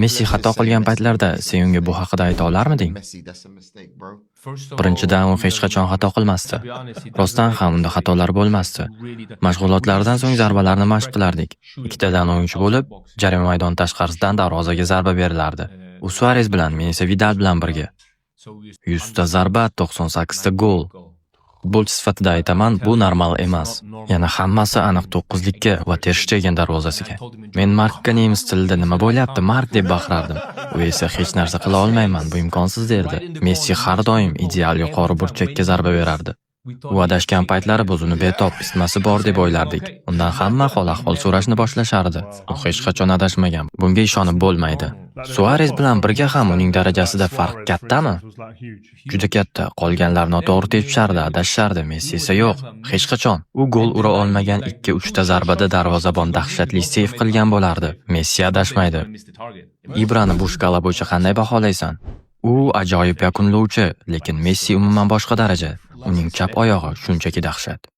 Messi xato qilgan paytlarda sen unga bu haqida ayta olarmiding? Birinchidan, u hech qachon xato qilmasdi. Rostdan ham unda xatolar bo'lmasdi. Mashg'ulotlardan so'ng zarbalarni mashq qilardik. Ikkitadan o'yinchi bo'lib, jarima maydoni tashqarisidan darvozaga zarba berilardi. U Suarez bilan, men esa Vidal bilan birga. 100 ta zarba, 98 ta gol. Futbolchi sifatida aytaman, bu normal emas. Yana hammasi aniq 9likka va Ter Shtegen darvozasiga. Men Markka nemis tilida nima bo'lyapti, Mark deb baqirardim. U esa hech narsa qila olmayman, bu imkonsiz derdi. Messi har doim ideal yuqori burchakka zarba berardi. U adashgan paytlari biz uni betob isitmasi bor deb o'ylardik. Undan hamma hol-ahvol so'rashni boshlashardi. U hech qachon adashmagan. Bunga ishonib bo'lmaydi. Suarez bilan birga ham uning darajasida farq kattami? Juda katta. Qolganlar noto'g'ri tepshardi, adashardi. Messi esa yo'q, hech qachon. U gol ura olmagan 2-3 ta zarbada darvozabon dahshatli seyf qilgan bo'lardi. Messi adashmaydi. Ibrani bu shkala bo'yicha qanday baholaysan? U ajoyib yakunlovchi, lekin Messi umuman boshqa daraja. Uning chap oyog'i shunchaki dahshat.